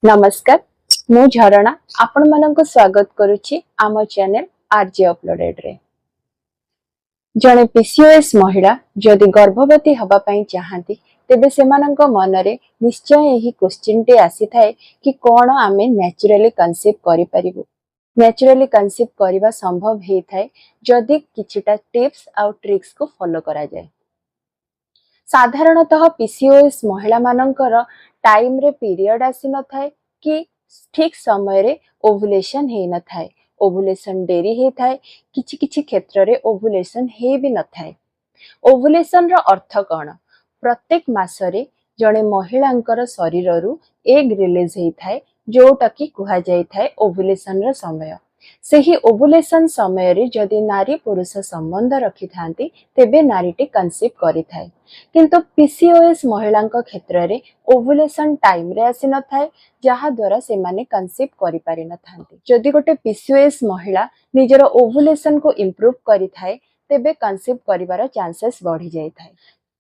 नमस्कार मु झरणा आपण मानक स्वागत करुछि आम चैनल आरजे अपलोडेड रे। जणे पीसीओएस महिला जदि गर्भवती हबा पई चाहंती तेबे सेमानक मनरे निश्चय एही क्वेश्चन टे आसी थाए कि कोन आमे नेचुरली कंसीव करि परिबु। नेचुरली कंसीव करिबा संभव हे थाए जदि किछिटा टिप्स आ ट्रिक्स को फॉलो करा जाय। साधारणतः पीसीओएस महिला मानकर टाइम रे पीरियड आसी न थाए कि ठीक समय रे ओव्युलेशन हे न थाए। ओव्युलेशन डेरी हे थाए, किछि किछि क्षेत्र रे ओव्युलेशन हे भी न थाए। ओव्युलेशन रो अर्थ कोन? प्रत्येक मासरे जणे महिलांकर शरीररु एग रिलीज हे थाए जोटा कि कुहा जाय थाए ओव्युलेशन रो समय। सेही ओव्युलेशन समय रे जदि नारी पुरुष संबंध रखि थांती तेबे नारीटी कंसीव करि थाए। किंतु पीसीओएस महिलांक क्षेत्र रे ओव्युलेशन टाइम रे आसी न थाए जहा द्वारा से माने कंसीव करि पारि न थांती। जदि गोटे पीसीओएस महिला निजर ओव्युलेशन को इंप्रूव करि थाए तेबे कंसीव करिवार चांसेस बढ़ी जाय थाए।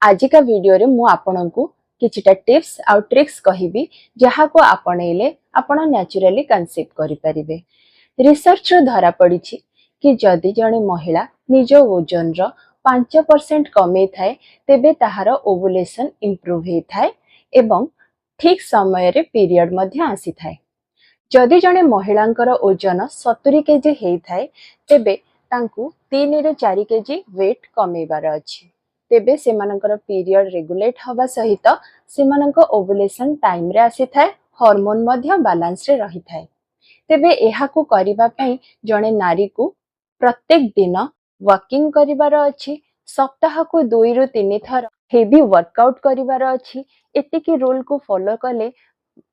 आज का वीडियो रे मु आपनकु किछिटा टिप्स आ ट्रिक्स कहिबी जहा को आपणैले आपण नेचुरली कंसीव करि परिबे। रिसर्च रो धरा पड़िछि कि जदि जणे महिला निज ओजन रो 5% कमे थाए तेबे ताहार ओव्युलेशन इंप्रूव हे थाए एवं ठीक समय रे पीरियड मध्य आसी थाए। जदि जणे महिलांकर ओजन 70 केजी हे थाए तेबे तांकु 3 रे 4 केजी वेट कमेबार अछि। तेबे सेमानकर पीरियड रेगुलेट हवा सहित सेमानक ओव्युलेशन टाइम रे आसी थाए, हार्मोन मध्य बैलेंस रे रही थाए। तेबे एहाकु करिबा पई जणे नारी को प्रत्येक दिन वॉकिंग करिवार अछि। सप्ताह को 2 रु 3 थर हेवी वर्कआउट करिवार अछि। एतिकी रूल को फॉलो कले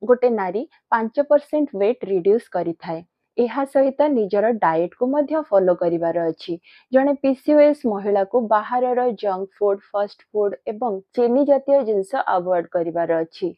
गोटे नारी 5% वेट रिड्यूस करि थाए। एहा सहित निजर डाइट को मध्य फॉलो करिवार अछि। जणे पीसीओएस महिला को बाहरर जंक फूड, फास्ट फूड एवं चीनी जातीय जिंस अवॉइड करिवार अछि।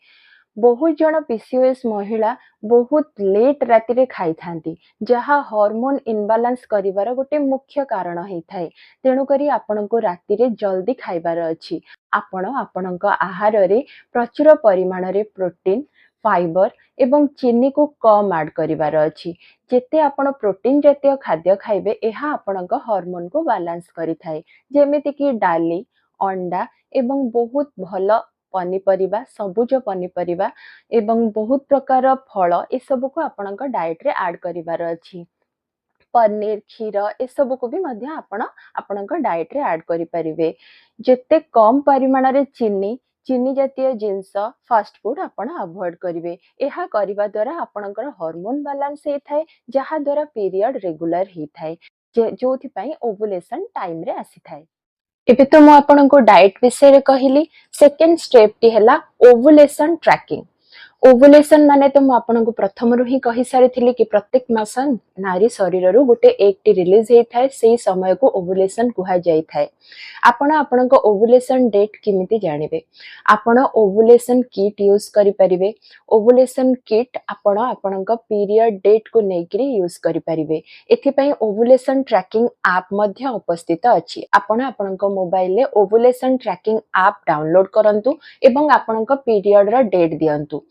बहुत जन पीसीओएस महिला बहुत लेट राति रे खाई थांती जहा हार्मोन इनबैलेंस करिवार गोटे मुख्य कारण हे थाए। तेणु करी आपनको राति रे जल्दी खाइबार अछि। आपण आपणक आहार रे प्रचुर परिमाण रे प्रोटीन, फाइबर एवं चीनी को कम ऐड करिवार अछि। जेते आपण प्रोटीन जातीय खाद्य खाइबे एहा आपणक हार्मोन को बैलेंस करि थाए। जेमिति कि डाली, अंडा एवं बहुत भलो पनीपरिबा, सबुज पनीपरिबा एवं बहुत प्रकार फल ए सब को आपणक डाइट रे ऐड करिवार अछि। पनीर, क्षीर ए सब को भी मध्य आपणक डाइट रे ऐड करि परिबे। जेते कम परिमाण रे चीनी जातीय जिंस, फास्ट फूड आपण अवॉइड करिवे। एहा करिबा द्वारा आपणकर हार्मोन बैलेंस हे थाए जहा द्वारा पीरियड रेगुलर हे थाए जोथि पई ओव्युलेशन टाइम रे आसी थाए। एबे तो मु आपनको डाइट विषय रे कहिली। सेकंड स्टेप टी हला ओव्युलेशन ट्रैकिंग। ओव्युलेशन माने तो मु आपनको प्रथम रु ही कहि सारिथिली कि प्रत्येक मास नारी शरीर रु गोटे एग टी रिलीज हे थाए, सेही समय को ओव्युलेशन कुहा जाय थाए। आपण आपनको ओव्युलेशन डेट किमिति जानिबे? आपण ओव्युलेशन किट यूज करि परिबे। ओव्युलेशन किट आपण आपणक पीरियड डेट को नेकरी यूज करि परिबे। एथि पई ओव्युलेशन ट्रैकिंग ऐप मध्य उपस्थित अछि। आपण आपणक मोबाइल ले ओव्युलेशन ट्रैकिंग ऐप डाउनलोड करंतु एवं आपणक पीरियड रा डेट दियंतु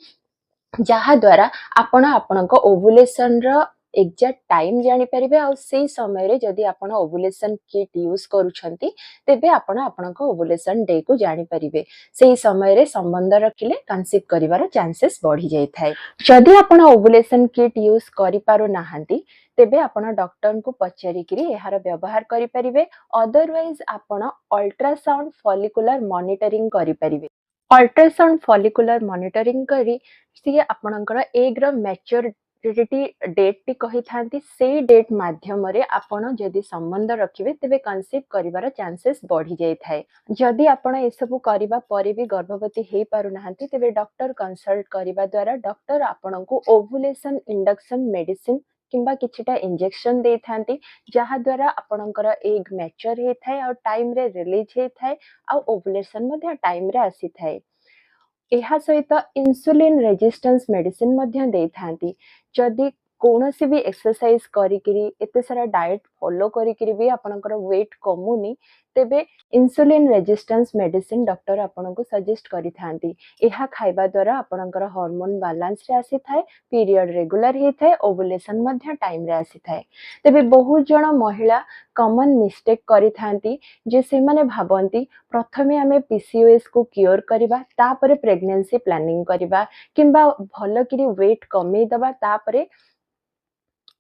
जहा द्वारा आपण आपणक ओव्युलेशन रा एग्जैक्ट टाइम जानि परिबे। आ सेही समय रे जदि आपण ओव्युलेशन किट यूज करूछंती तेबे आपण आपणक ओव्युलेशन डे को जानि परिबे। सेही समय रे संबंध रखिले कंसीव करिवार चांसेस बढ़ी जाय थाए। जदि आपण ओव्युलेशन किट यूज करि पारो नाहंती तेबे आपण डॉक्टर को पचारि करी एहार व्यवहार करि परिबे। अदरवाइज आपण अल्ट्रासाउंड फॉलिकुलर मॉनिटरिंग करि परिबे। अल्ट्रासाउंड फॉलिकुलर मॉनिटरिंग करी सी आपणकर एग रो मैच्योरिटी डेट टी कहि थांती। सेही डेट माध्यम रे आपण जदि संबंध रखिबे तेबे कंसीव करिवार चांसेस बढ़ी जाय थाए। जदि आपण ए सब करिबा परे भी गर्भवती हे पारु नाहंती तेबे डॉक्टर कंसल्ट करिबा द्वारा डॉक्टर आपणको ओव्युलेशन इंडक्शन मेडिसिन किंबा किछिटा इंजेक्शन दे थांती जहा द्वारा आपणकर एग मैच्योर हे थाए और टाइम रे रिलीज हे थाए और ओव्युलेशन मध्ये टाइम रे आसी थाए। एहा सहित इंसुलिन रेजिस्टेंस मेडिसिन मध्य दे थांती। जदि कौनसी भी एक्सरसाइज करिकिरी एते सारा डाइट फॉलो करिकिरी भी आपनकर वेट कमुनी तेबे इंसुलिन रेजिस्टेंस मेडिसिन डॉक्टर आपनको सजेस्ट करि थांती। एहा खाइबा द्वारा आपनकर हार्मोन बैलेंस रे आसी थाए, पीरियड रेगुलर हे थाए, ओवुलेशन मध्य टाइम रे आसी थाए। तेबे बहुत जण महिला कॉमन मिस्टेक करि थांती जे से माने भाबंती प्रथमे आमे पीसीओएस को क्योर करिबा तापरे प्रेगनेंसी प्लानिंग करिबा किंबा भल किरी वेट कमे दबा तापरे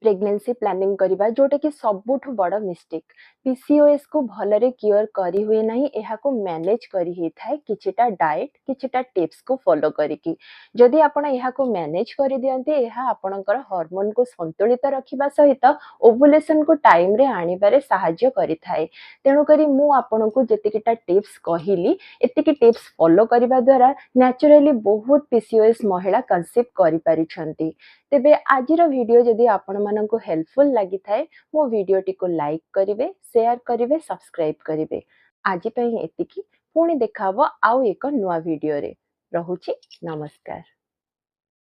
प्रेगनेंसी प्लानिंग करिबा जोटा कि सबुठु बड़ मिस्टेक। पीसीओएस को भलरे क्योर करी हुए नहीं, एहा को मैनेज करी ही थाए किछिटा डाइट किछिटा टिप्स को फॉलो करिकी। जदि आपण एहा को मैनेज करि दियंती एहा आपणकर हार्मोन को संतुलित रखिबा सहित ओवुलेशन को टाइम रे आनिबारे सहाय्य करि थाए। तेणु करी मु आपणको जेतिकिटा टिप्स कहिली एतिकी टिप्स फॉलो करिबा द्वारा नेचुरली बहुत पीसीओएस महिला कंसीव करि पारिछंती। तेबे आजिर वीडियो जदि आपण माननकु हेल्पफुल लागि थाए मो वीडियो टी को लाइक करिवे, शेयर करिवे, सब्सक्राइब करिवे। आजि पई एतिकी, पुणी देखा हबो आउ एक नुवा वीडियो रे। रहुछि, नमस्कार।